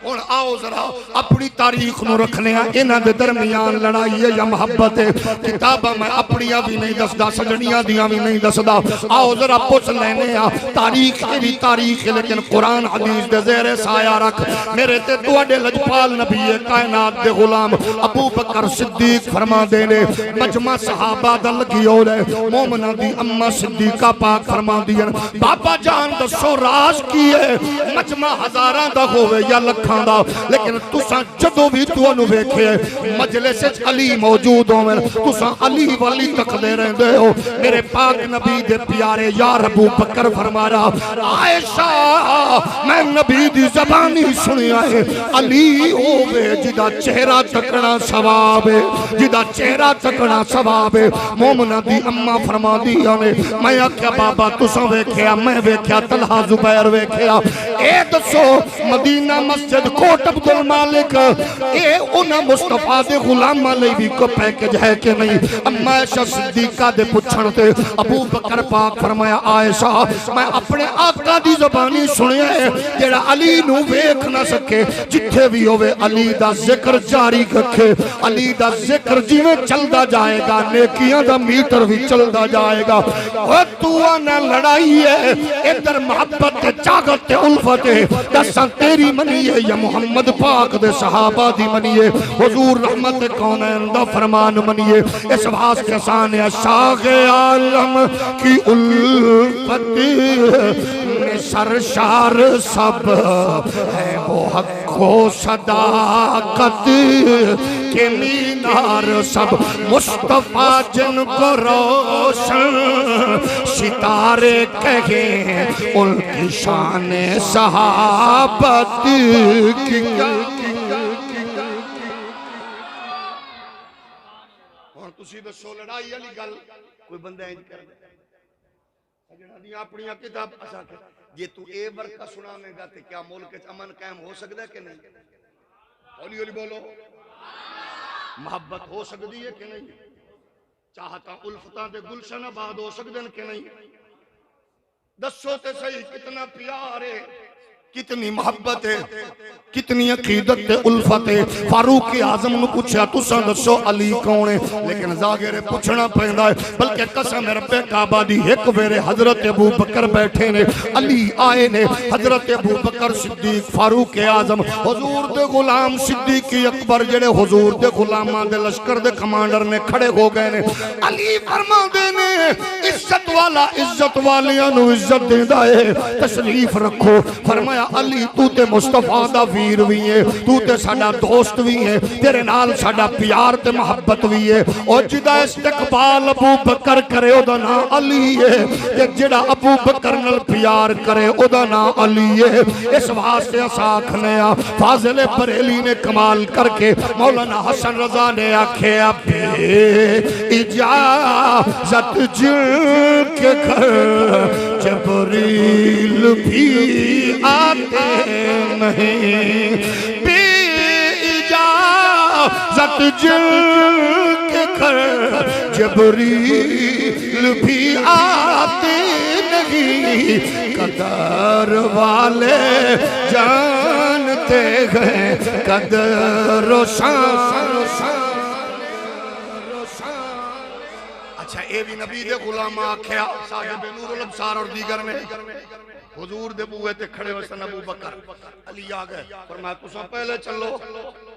ہن آؤ ذرا اپنی تاریخ نو رکھنے ہیں انہاں دے درمیان لڑائی ہے یا محبت ہے کتاباں میں اپنیاں بھی نہیں دسدا سجنیاں دیاں بھی نہیں دسدا آؤ ذرا پوچھ لینے ہیں تاریخ بھی تاریخ ہے لیکن قرآن حدیث دے زیر سایہ رکھ میرے تے تواڈے لجپال نبی کائنات دے غلام ابو بکر صدیق فرما دینے مجمع صحابہ دا لگی ہو رہے مومنہ دی اممہ صدیقہ پاک فرما دیا بابا جان دسو راز کی ہے مجمع ہزاراں دا ہوئے یا لکھاں دا لیکن تساں جدو بھی تو انو بیکھے مجلس علی موجود ہو میں تساں علی والی تک دے رہے دے ہو میرے پاک نبی دے پیارے یار ابو بکر فرما رہا عائشہ میں نبی دی زبانی سنیا ہے علی ہوئے جدہ چہرہ تکنا ثواب ہے جدہ چہرہ تکنا ثواب ہے مومنہ دی اممہ فرما دیا نے میں کیا بابا تساں ویکھیا میں ویکھیا طلحہ زبیر ویکھیا اے دسو مدینہ مسجد کوٹ عبد المالک اے انہاں مصطفیٰ دے غلام علی بھی کو پیکج ہے کہ نہیں اما عائشہ صدیقہ دے پچھن تے ابو بکر پاک فرمایا عائشہ میں اپنے آقا دی زبانی سنے ہے جیڑا علی نو ویکھ نہ سکے جتھے بھی ہوئے علی دا ذکر جاری رکھے علی دا ذکر جی میں چل دا جائے گا نیکیاں دا میٹر بھی چل دا جائے گا اور تو آنا لڑائی ہے ادھر محبت تے چاگت تے الفت ہے دساں تیری منی ہے یا محمد پاک دے صحابہ دی منی ہے حضور رحمت کونین دا فرمان منی ہے اس باس کے سانے شاغ عالم کی الفت میں سرشار سب ہے وہ حق و صداقت کے مینار سب مصطفیٰ جن کو روشن ستارے کہیں ان کی شان صحابت کی اور تسی دسو لڑائی علی گل کوئی بندہ انج کر دے سجنا دی اپنی کتاب اسا کے جے تو اے برکہ سناویں گا تے کیا ملک وچ امن قائم ہو سکدا ہے کہ نہیں ہولی ہولی بولو محبت ہو سکتی ہے کہ نہیں چاہتا الفتاں دے گلشن آباد ہو سکتے ہیں کہ نہیں دسو تے صحیح کتنا پیار ہے کتنی محبت ہے کتنی عقیدت ہے الفت ہے فاروق اعظم نے پوچھا تساں دسو علی کون ہے لیکن ظاہر پوچھنا پیندا ہے بلکہ قسم رب کعبہ دی ایک ویرے حضرت ابو بکر بیٹھے نے علی آئے نے حضرت ابو بکر صدیق فاروق اعظم حضور دے غلام صدیق اکبر جڑے حضور دے غلاماں دے لشکر دے کمانڈر نے کھڑے ہو گئے نے علی فرما دے نے عزت والا عزت والیاں نو عزت دیندا ہے تشریف رکھو فرمایا علی تو تے مصطفیٰ دا ویر بھی ہے تو تے ساڈا دوست بھی ہے تیرے نال ساڈا پیار تے محبت بھی ہے اور جدا استقبال ابو بکر کرے او دا نام علی ہے تے جڑا ابو بکر نال پیار کرے او دا نام علی ہے اس واسطے آکھنے آ فاضل بریلی نے کمال کر کے مولانا حسن رضا نے آکھیا بے اجازت جن کے گھر جبریل بھی آتے نہیں بے اجازت جن کے گھر جبریل بھی آتے نہیں قدر والے جانتے گئے قدر و شان اچھا اے بھی نبی دے غلام آکھیا صاحب نور الابصار اور دیگر میں حضور دے بوئے تے کھڑے ہوئے سن ابو بکر علی آگئے فرمایا تساں پہلے چلو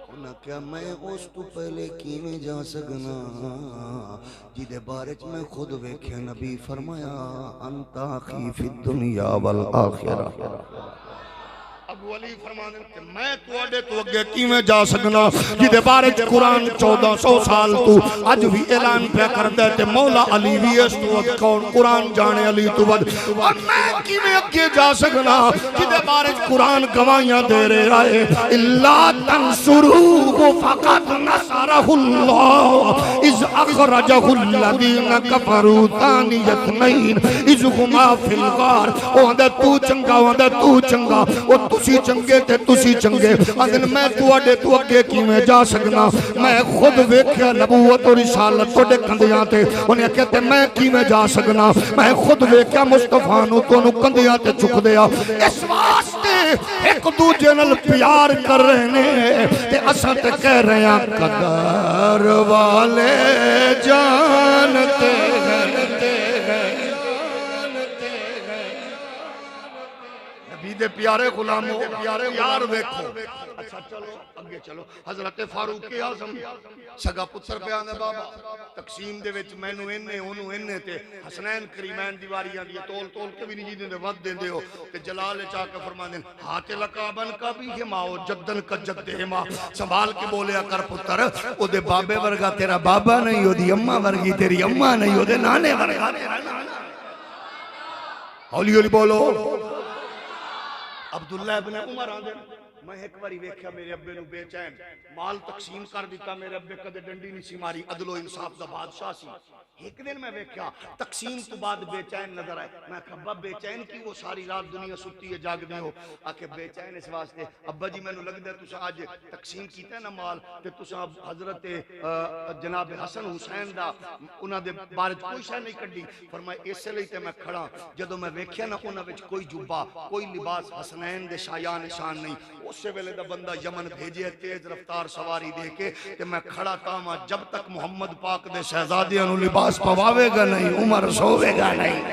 انہاں کیا میں اس تو پہلے کیویں جا سکنا جدے بارے چ میں خود ویکھیا نبی فرمایا انت اخی فی الدنیا والآخرہ ابو علی فرمانے کہ میں تواڈے تو اگے کیویں جا سکنا جدے بارے قرآن 1400 سال تو اج بھی اعلان پہ کردا تے مولا علی بھی اس تو کون قرآن جانے علی تو ود اور میں کیویں اگے جا سکنا جدے بارے قرآن گواہیاں دے رہا ہے الا تنصروه فقد نصرہ اللہ اذ اخرجہ الذین کفروا ثانی اثنین اذ ہما فی الغار او تو چنگا او تسی چنگے تے تسی چنگے اگر میں تواڈے تو اگے کیویں جا سکنا میں خود ویکھیا نبوت اور رسالت تواڈے کندیاں تے انہیں کہتے میں کیویں جا سکنا میں خود ویکھیا مصطفیٰ نو تو کندیاں تے چک دیا اس واسطے ایک دوجے نال پیار کر رہے نے تے اساں تے کہہ رہے ہیں قدر والے جانتے ہیں نبی دے پیارے غلاموں پیار ویکھو اچھا چلو اگے چلو حضرت فاروق اعظم سگا پتر بیان ہے بابا تقسیم دے وچ مینوں اینے اونوں اینے تے حسنین کریمین دیواریاں دی تول تول کے بھی نہیں جیندے ود دیندے ہو تے جلال چا کے فرماندے ہاتھ لقابن کا بھی ہما او جدن کا جد ہما سنبھال کے بولیا کر پتر او دے بابے ورگا تیرا بابا نہیں او دی اماں ورگی تیری اماں نہیں او دے نانے ورگا تیرا نانا ہولی ہولی بولو عبداللہ ابن عمر آندے میں ایک باری ویکھیا میرے ابے نو بے چین مال تقسیم کر دیتا میرے ابے کدے ڈنڈی نہیں سی ماری عدل و انصاف دا بادشاہ سی ایک دن میں ویکھیا تقسیم تو بعد بے چین نظر آئے میں کہا ابا بے چین کی وہ ساری رات دنیا ستی ہے جاگ دے ہو آکے بے چین اس واسطے ابا جی میں نو لگ دے تسا آج تقسیم کیتا ہے نا مال تے تسا حضرت جناب حسن حسین دا انہاں دے بارے کوئی شے نہیں کڈی فرمایا اس لئی تے میں کھڑا جدوں میں ویکھیا نا انہاں وچ کوئی جبہ کوئی لباس حسنین دے شایان نشان نہیں اس ویلے دا بندہ یمن بھیجے تیز رفتار سواری دے کے تے میں کھڑا تاما جب تک محمد پاک دے شہزادیاں نو لباس پواوے گا نہیں عمر سوے گا نہیں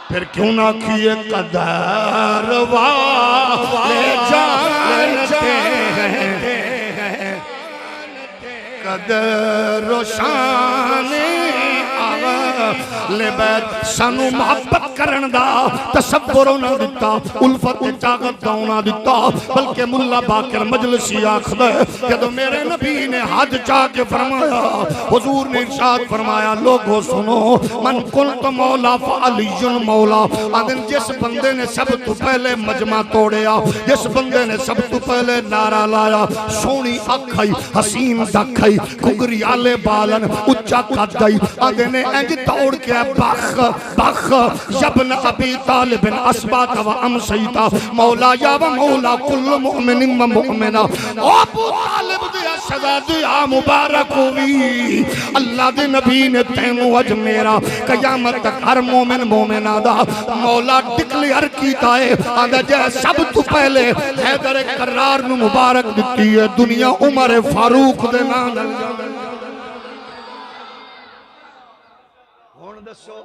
پھر کیوں نہ کیے قدر والے جانتے ہیں قدر و شان لے بیت سانو محبت کرن دا تصور نہ دیتا الفت طاقت نہ دیتا بلکہ ملا باقر مجلسی آکھدا ہے جدوں میرے نبی نے حج چاہ کے فرمایا حضور نے ارشاد فرمایا لوگو سنو من قلت مولا فعلی مولا آدن جس بندے نے سب تو پہلے مجمع توڑیا جس بندے نے سب تو پہلے نعرہ لایا سونی اکھائی حسین دکھائی کھگری آلے بالن اچھا قدائی آدن انج توڑ کے بخ بخ یبن ابی طالب اسبات و امسیتا مولا یا و مولا کل مؤمن و مؤمنہ او ابو طالب دیا سزا دیا مبارک ہوئی اللہ دے نبی نے تینو اج میرا قیامت تک ہر مومن مومنہ دا مولا ڈکلیئر کیتا ہے آدھا جے سب تو پہلے حیدر کرار نو مبارک دیتی ہے دنیا عمر فاروق دے نام دسو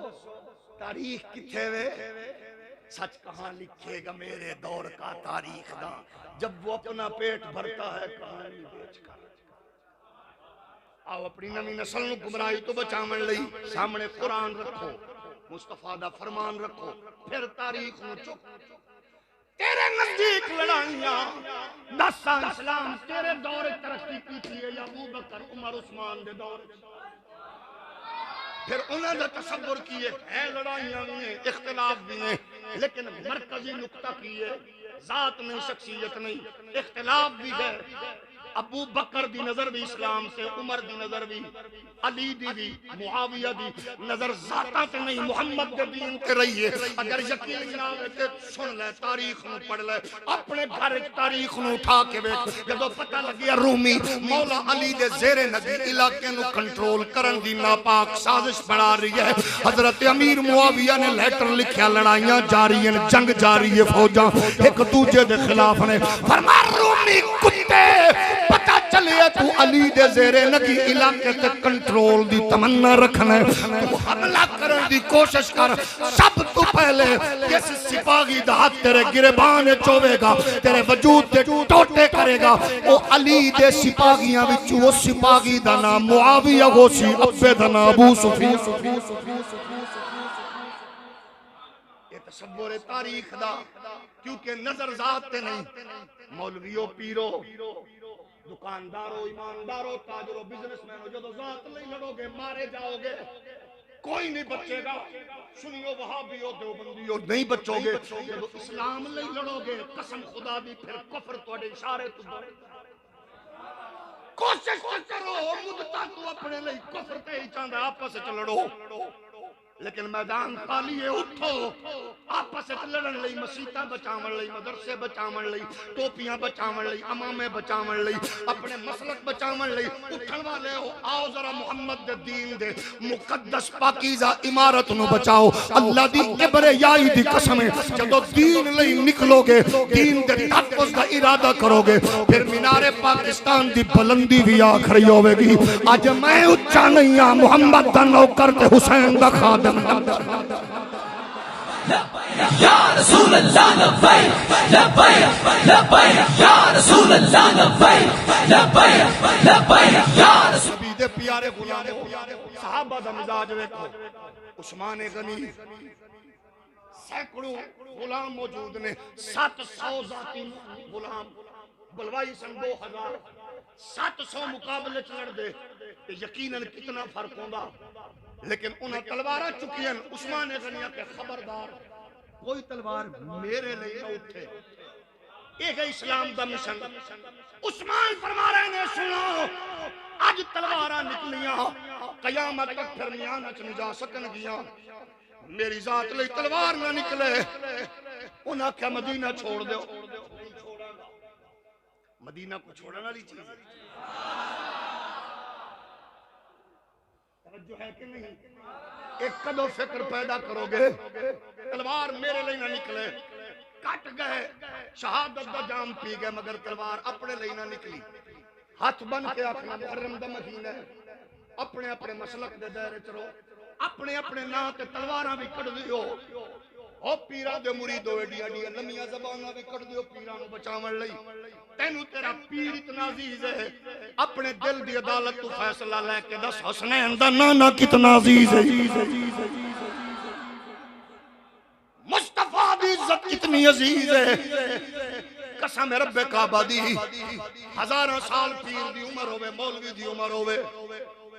تاریخ کتھے وے سچ کہاں لکھے گا میرے دور کا تاریخ دا جب وہ اپنا پیٹ بھرتا ہے کہانی بیچ کر آؤ اپنی نمی نسل نو گمراہی تو بچامن لئی سامنے قرآن رکھو مصطفیٰ دا فرمان رکھو پھر تاریخ نو چک تیرے نزدیک لڑائیاں دساں اسلام تیرے دور ترقی کی تھی یا ابو بکر عمر عثمان دے دور پھر انہوں نے تصور کیے ہیں لڑائیاں بھی ہیں اختلاف بھی ہیں لیکن مرکزی نقطہ کیے ذات نہیں شخصیت نہیں اختلاف بھی ہے ابو بکر دی نظر بھی اسلام سے عمر دی نظر بھی علی دی بھی معاویہ دی نظر ذاتہ تے نہیں محمد دے دین تے رہی ہے اگر یقین نہ ہوئے تے سن لے تاریخ نو پڑھ لے اپنے گھر تاریخ نو اٹھا کے بیٹھ جدو پتہ لگیا رومی مولا علی دے زیر نبی علاقے نو کنٹرول کرن دی ناپاک سازش بنا رہی ہے حضرت امیر معاویہ نے لیٹر لکھیا لڑائیاں جاری ہیں جنگ جاری ہے فوجاں ایک دوجے دے خلاف نے فرما رومی کتے پتہ چلے تو علی دے زیر نگی علاقے تے کنٹرول دی تمنا رکھنا ہے تو حملہ کرن دی کوشش کر سب تو پہلے کس سپاہی دا ہاتھ تیرے گربان چوے گا تیرے وجود تے ٹوٹے کرے گا او علی دے سپاہیاں وچوں وہ سپاہی دا نام معاویہ ہو سی ابے دا نام ابو سفیان یہ تصور تاریخ دا کیونکہ نظر ذات تے نہیں مولویوں پیرو دکاندارو ایماندارو تاجرو بزنس مینو جدو ذات نہیں لڑو گے مارے جاؤ گے کوئی نہیں بچے گا سنیو وہابیو دیوبندیو نہیں بچو گے جدو اسلام نہیں لڑو گے قسم خدا دی پھر کفر توڑے اشارے تو دورے کوشش کرو مدتا تو اپنے لئے کفر تے ہی چاندہ آپس سے لڑو لیکن میدان خالی ہے، اٹھو آپس وچ لڑن لئی، مسیتاں بچاون لئی، مدرسے بچاون لئی، ٹوپیاں بچاون لئی، امامے بچاون لئی، اپنے مسلک بچاون لئی اٹھن والے ہو، آؤ ذرا محمد دے دین دے مقدس پاکیزہ عمارت نو بچاؤ۔ اللہ دی کبریائی دی قسم ہے، جدو دین لئی نکلو گے، دین دے تحفظ دا ارادہ کرو گے، پھر مینار پاکستان دی بلندی بھی آ کھڑی ہوے گی۔ اج میں اچا نہیں ہاں، محمد دا نوکر تے حسین دا خادم۔ یا رسول اللہ لبیک لبیک لبیک یا رسول اللہ لبیک لبیک لبیک یا رسول نبی دے پیارے غلاموں، صحابہ دا مزاج ویکھو، عثمان غنی سینکڑوں غلام موجود نے، 700 ذاتی غلام، بلوائی سن 2000، 700 مقابلے چڑھ دے، یقیناً کتنا فرق ہوندا، لیکن انہاں تلوارہ چکی ہیں۔ عثمان غنی کہ خبردار کوئی تلوار میرے لئے نہ اٹھے، ایک اسلام دا مشن۔ عثمان فرما رہے نے سنو، آج تلوارہ نکلیاں قیامت تک پھر میانہ چ نہیں جا سکن گیاں، میری ذات لئی تلوار نہ نکلے۔ انہاں کیا مدینہ چھوڑ دو، مدینہ کو چھوڑنے والی چیز ہے، توجہ ہے کہ نہیں؟ ایک قدو فکر پیدا کرو گے، تلوار میرے لئے نہ نکلے، کٹ گئے، شہادت دا جام پی گئے، مگر تلوار اپنے لئے نہ نکلی۔ ہاتھ بن کے آکھنا محرم دا مہینہ ہے، اپنے اپنے مسلک دے دائرے چرو، اپنے اپنے نا تے تلواراں بھی کٹ دیو، او پیرا دے مریدو ایڈیا ڈیا لمیاں زباناں بھی کٹ دیو پیرا نو بچاون لئی۔ تینو تیرا پیر اتنا عزیز ہے، اپنے دل دی عدالت تو فیصلہ لے کے دس حسنین دا نانا کتنا عزیز ہے، مصطفیٰ دی عزت کتنی عزیز ہے۔ قسم رب کعبہ دی، ہزاراں سال پیر دی عمر ہوئے، مولوی دی عمر ہوئے،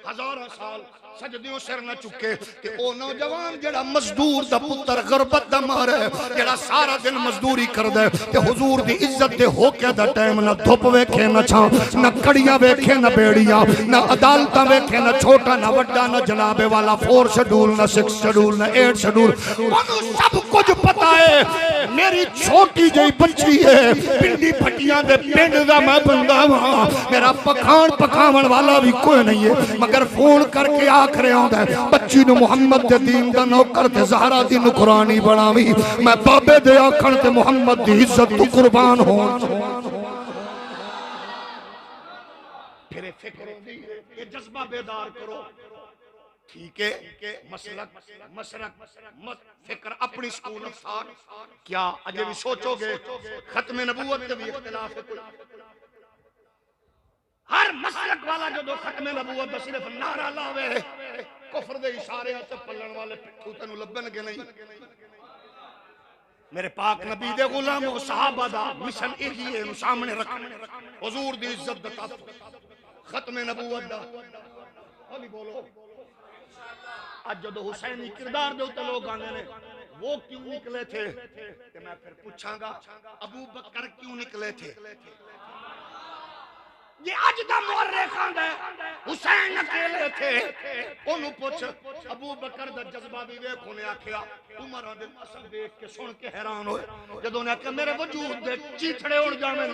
ہزاراں سال سجدیوں سر نہ چکے کہ او نوجوان جڑا مزدور دا پتر غربت دا مار ہے، جڑا سارا دن مزدوری کر دے تے حضور دی عزت دے ہو کے دا ٹائم نہ دھوپ ویکھے نہ چھاں، نہ کڑیاں ویکھے نہ بیڑیاں، نہ عدالتاں ویکھے نہ چھوٹا نہ وڈا نہ جناب والا 4 شیڈول نہ 6 شیڈول نہ 8 شیڈول، انہوں سب کچھ پتا ہے۔ میری چھوٹی جئی بچی ہے، پنڈی پھٹیاں دے پنڈ دا میں بندہ ہاں، میرا پکھان پکھاون والا بھی کوئی نہیں ہے، مگر فون کر کے آکھ رہے ہوں دے بچی نو محمد دے دین دا نوکر تے زہرا دی نکرانی بناوی، میں بابے دے آکھن تے محمد دی عزت تو قربان ہوں۔ پھر فکر ہوندی یہ جذبہ بیدار کرو، ٹھیک ہے، مسلک مسرک فکر اپنی سکول افسار، کیا اجے بھی سوچو گے ختم نبوت تے بھی اختلاف ہے کوئی؟ ہر مسلک والا جو دو ختم نبوت دا صرف نعرہ لاوے، کفر دے اشارے تے پلن والے پٹھو تینوں لبن گے نہیں۔ میرے پاک نبی دے غلاموں صحابہ دا مشن ایہی ہے، سامنے رکھنا حضور دی عزت دا تحفظ، ختم نبوت دا۔ ہولی بولو، آج جو حسینی کردار دے ہوتے لوگ آنے نے وہ کیوں نکلے تھے، کہ میں پھر پوچھاں گا ابو بکر کیوں نکلے تھے؟ یہ آج دا مورخان ہے، حسین اکیلے تھے، انہوں پوچھ ابو بکر دا جذبہ بھی ویکھو نے آکھیا، عمر دے نسل دیکھ کے سن کے حیران ہوئے، جدوں نے آکھیا میرے وجود دے چیتھڑے اڑ جاویں،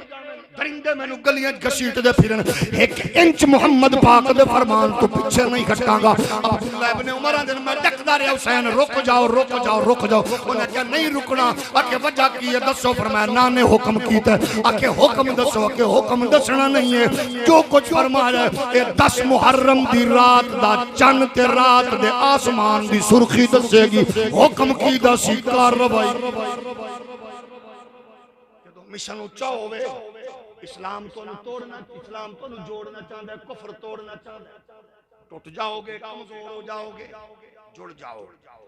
درندے مینوں گلیاں گھسیٹ دے پھرن، 1 انچ محمد پاک دے فرمان تو پیچھے نہیں ہٹاں گا۔ عبداللہ ابن عمر دے میں ڈکدا رہیا حسین رک جاؤ رک جاؤ رک جاؤ، انہاں کہا نہیں رکنا، آکھے وجہ کی ہے دسو، فرمایا نانے حکم کیتا ہے، آکھے حکم دسو، آکھے حکم دسنا نہیں ہے، جو کچھ فرمایا ہے 10 محرم دی رات دا چن تے رات دے آسمان دی سرخی دسے گی، حکم کی دسی کاروائی۔ جدو مشن اچھا ہوئے، اسلام تو نہ توڑنا، اسلام تو نہ جوڑنا چاہتا ہے، کفر توڑنا چاہتا ہے، ٹوٹ جاؤ گے، کمزور ہو جاؤ گے، جڑ جاؤ۔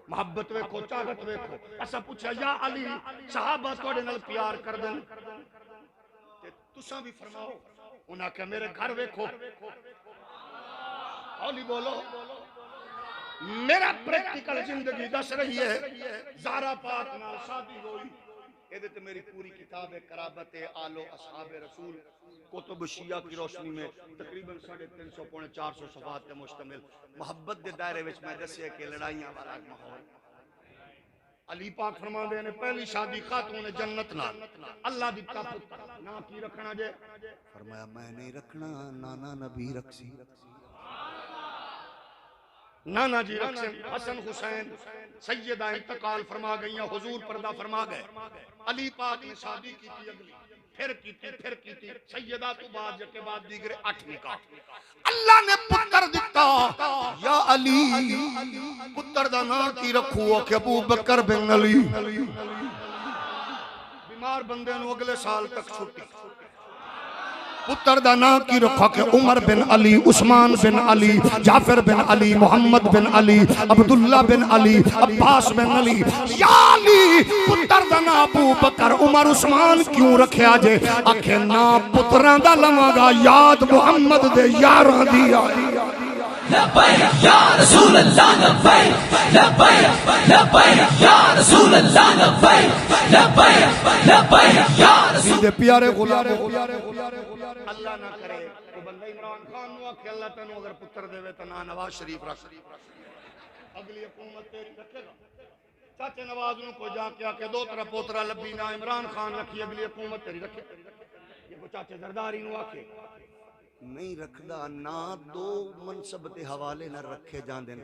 محبت ویکھو، چاہت ویکھو، ایسا پوچھا یا علی صحابہ توڑے نال پیار کر دیں، تساں بھی فرماؤ، انہاں کہ میرے گھر ویکھو، اولی بولو، میرا پریکٹیکل زندگی دس رہی ہے، زہرا پاک نال شادی ہوئی، یہ تے میری پوری کتاب ہے قرابت آل و اصحاب رسول کتب شیعہ کی روشنی میں تقریباً 350 پونے 400 صفحات تے مشتمل محبت دے دائرے وچ میں دسیا کہ لڑائیاں والا ماحول علی پاک فرما دے نے پہلی شادی خاتون جنت نال اللہ دتا پتر نا کی رکھنا جے فرمایا میں نہیں رکھنا نانا نبی رکھسی نانا جی رکھسن حسن حسین سیدہ انتقال فرما گئیاں حضور پردہ فرما گئے علی پاک نے شادی کی تھی اگلی پھر کی تھی سیدہ تو بعد کے بعد دیگرے 8 نکاح اللہ نے پتر دیتا یا علی پتر دا نام کی رکھو کہ ابو بکر بن علی بیمار بندے نو اگلے سال تک چھٹی پتر دا نام کی رکھا کہ عمر بن علی عثمان بن علی جعفر بن علی محمد بن علی عبداللہ بن علی عباس بن علی یا علی پتر دا نام ابو بکر عمر عثمان کیوں رکھیا جے آکھے نام پتران دا لماغا یاد محمد دے یاران دی آئی لبیک یا رسول اللہ لبیک لبیک لبیک یا رسول اللہ لبیک لبیک لبیک یا رسول دے پیارے غلام اللہ نہ کرے تو بندہ عمران خان نو کہ اللہ تینوں اگر پتر دے تو نا نواز شریف رکھ اگلی حکومت تیری رکھے گا چاچے نواز نو کو جا کے آکے 2 طرح پوترا لبی نا عمران خان رکھی اگلی حکومت تیری رکھے یہ کو چاچے زرداری نو آکے نہیں رکھدا نہ دو منصب دے حوالے نہ رکھے جان دین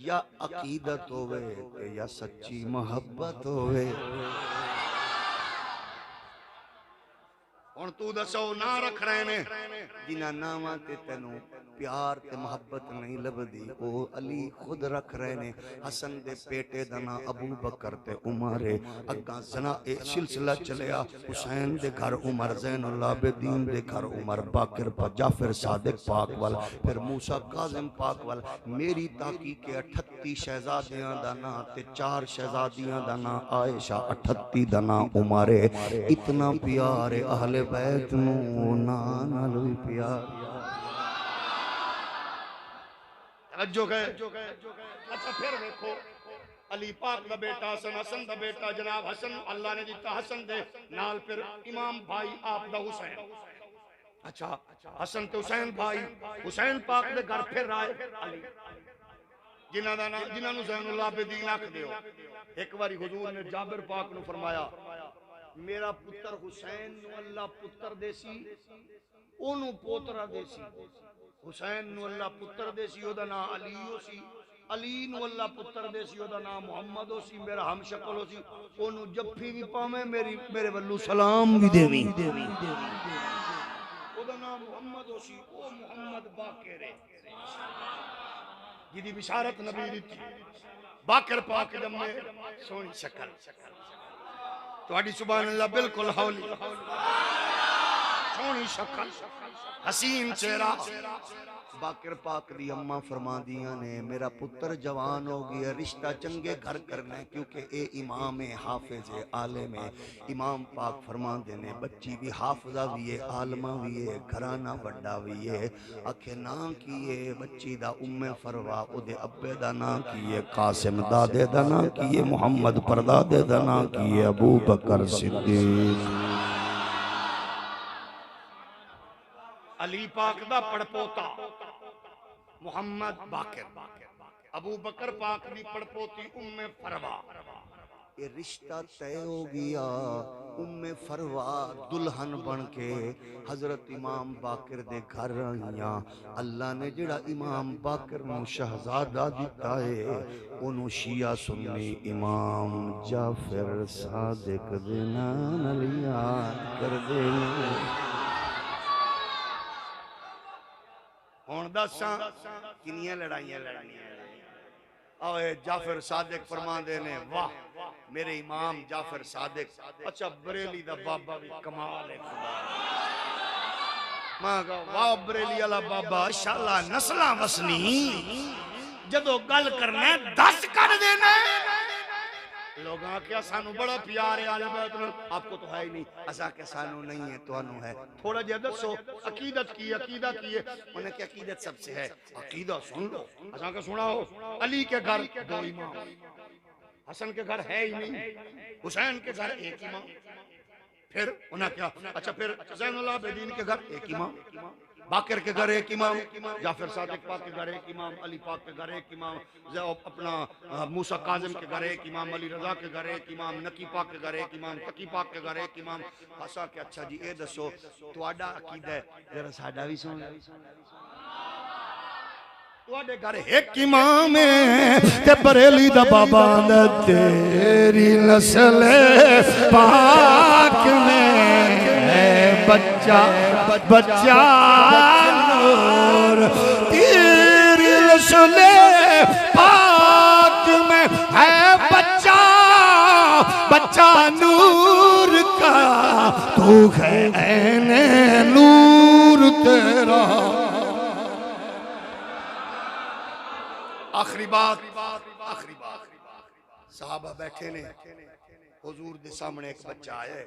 یا عقیدت ہوئے یا سچی محبت ہوئے اور تو دسو نہ رکھ رہے نے جنہ نامہ تے تینوں پیار تے محبت نہیں لبدی او علی خود رکھ رہے نے حسن دے پیٹے دنا ابو بکر تے عمر اگاں زنا اے سلسلہ چلیا حسین دے گھر عمر زین العابدین دے گھر عمر باقر جعفر صادق پاک وال پھر موسیٰ کاظم پاک وال میری تحقیق 38 شہزادیاں دا نا تے 4 شہزادیاں دا نا عائشہ 38 دا نا عمر اتنا پیار اہل بیت نو نانا لوی پیار توجہ گئے اچھا پھر دیکھو علی پاک دا بیٹا حسن حسن دا بیٹا جناب حسن اللہ نے دیتا حسن دے نال پھر امام بھائی آپ دا حسین اچھا حسن تے حسین بھائی حسین پاک دے گھر پھر رائے علی جنہاں نو زین العابدین آکھ دیو ایک باری حضور نے جابر پاک نو فرمایا میرا پتر حسین نو اللہ پتر دیسی اونو پوترا دیسی حسین نو اللہ پتر دیسی او دا نام علی ہو سی علی نو اللہ پتر دیسی او دا نام محمد ہو سی میرا ہم شکل ہو سی اونو جفی بھی پاویں میرے ولو سلام بھی دیویں او دا نام محمد ہو سی او محمد باقر ہے جدی بشارت نبی دیتی باقر پاک جمعے سونی شکل تواڈی سبحان اللہ بالکل حولی سونی شکل حسین چہرہ باقر پاک دی اماں فرما دیاں نے میرا پتر جوان ہو گیا رشتہ چنگے گھر کرنے کیونکہ اے امام حافظ عالم امام پاک فرما دینے بچی بھی حافظہ بھی ہے عالمہ بھی ہے گھرانہ بڑا بھی ہے اکھے نام کیے بچی دا ام فروا او دے ابے دا نام کیے قاسم دادے دا نام کیے محمد پردادے دا نام کیے ابو بکر صدیق علی پاک دا پڑپوتا محمد باقر ابو بکر پاک دی پڑپوتی ام فروا یہ رشتہ طے ہو گیا ام فروا دلہن بن کے حضرت امام باقر دے گھر آئیاں اللہ نے جڑا امام باقر نو شہزادہ دیتا ہے انہوں شیعہ سنی امام جعفر صادق دینا نلیان کر دینا ہون دساں کنیاں لڑائیاں اوے جعفر صادق فرما دینے واہ میرے امام جعفر صادق اچھا بریلی دا بابا بھی کمال ہے ماں کہا واہ بریلی والا بابا انشاءاللہ نسلاں وسنی جدو گل کرنا 10 کر دینا لوگ آکھیا سانو بڑا پیار ہے آل بیت آپ کو تو ہے ہی نہیں ایسا کہ سانو نہیں ہے تو انو ہے تھوڑا جہ دسو عقیدت کی عقیدہ کی ہے انہیں کہ عقیدت سب سے ہے عقیدہ سن لو ایسا کہ سناؤ علی کے گھر 2 امام حسن کے گھر ہے ہی نہیں حسین کے گھر 1 امام پھر انہاں کیا اچھا پھر زین العابدین کے گھر ایک امام، باقر کے گھر ایک امام، جعفر صادق پاک کے گھر ایک امام، علی پاک کے گھر ایک امام، اپنا موسیٰ کاظم کے گھر ایک امام، علی رضا کے گھر ایک امام، نقی پاک کے گھر ایک امام، تقی پاک کے گھر ایک امام. ہسا کہ اچھا جی اے دسو تواڈا عقیدہ ہے ذرا ساڈا بھی سن تواڈے گھر ایک امام تے بریلی دا بابا دا تیری نسل پاک میں ہے بچہ بچہ نور، تیری نسل پاک میں ہے بچہ بچہ نور کا، تو ہے عین نور تیرا. آخری بات صحابہ بیٹھے نے، حضور دے سامنے ایک بچہ آئے،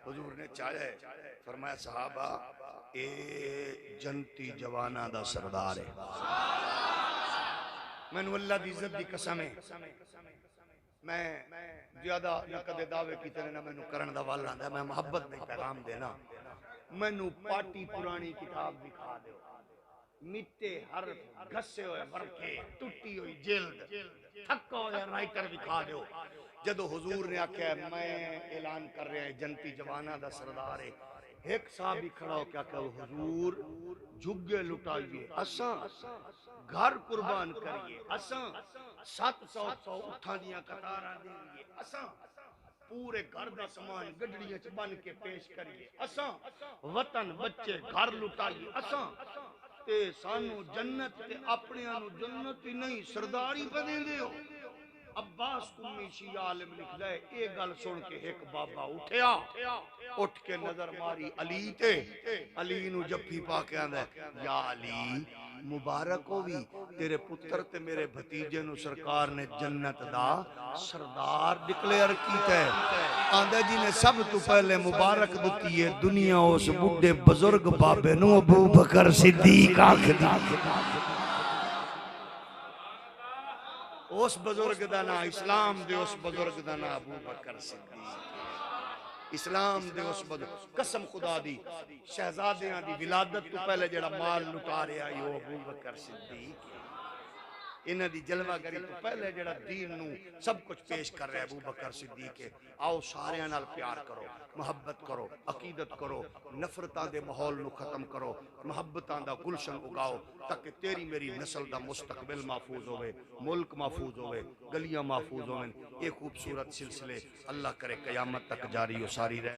حضور نے چاہے فرمایا صحابہ اے جنتی جوانہ دا سردار ہے. میں نے اللہ دی عزت دی قسم ہے میں زیادہ نہ کدے دعوے کی طرح نہ میں نے کرن دا والا ہے، میں محبت نہیں پیغام دینا. میں نے پاٹی پرانی کتاب دکھا دے، مٹے حرف گھسے ہوئے ورقے ٹوٹی ہوئی جلد تھکا ہویا رائٹر دکھا دیو. جدو حضور نے آکھیا میں اعلان کر رہے ہیں جنتی جوانہ دا سردار ہے، ایک صحابی کھڑا ہو کیا کہ حضور جھگے لٹائیے، اساں گھر قربان کریے، اساں 700 اٹھا دیاں قطاراں دیں گے، اساں پورے گھر دا سامان گڈڑیاں چ بن کے پیش کریے، اساں وطن بچے گھر لٹائیے، اساں تے سانو جنت تے اپنے آنو جنت ہی نہیں سرداری پہ دیں دے ہو. عباس کمی شیعہ عالم لکھ دے ایک گل سن کے ایک بابا اٹھیا، اٹھ کے نظر ماری علی تے، علی نو جفی پا کے آندہ یا علی مبارک ہوئی تیرے پتر تے میرے بھتیجے نو سرکار نے جنت دا سردار ڈکلیئر کیتا ہے. آندہ جی نے سب تو پہلے مبارک دتی ہے دنیا اس بڑھے بزرگ بابے نو ابو بکر صدیق آنکھ دی. اس بزرگ دا نا اسلام دے اس بزرگ دا نا ابو بکر صدیق، اسلام دے اس بزرگ قسم خدا دی شہزادیاں دی ولادت تو پہلے جڑا مال لٹا رہا ہے وہ ابو بکر صدیق. انہاں دی جلوہ گری تو پہلے جڑا دین نو سب کچھ پیش کر رہے ابو بکر صدیق ہے. آؤ سارے نال پیار کرو، محبت کرو، عقیدت کرو، نفرتاں دے ماحول نو ختم کرو، محبتاں دا گلشن اگاؤ تاکہ تیری میری نسل دا مستقبل محفوظ ہوئے، ملک محفوظ ہوئے، گلیاں محفوظ ہوئے. یہ خوبصورت سلسلے اللہ کرے قیامت تک جاری و ساری رہے.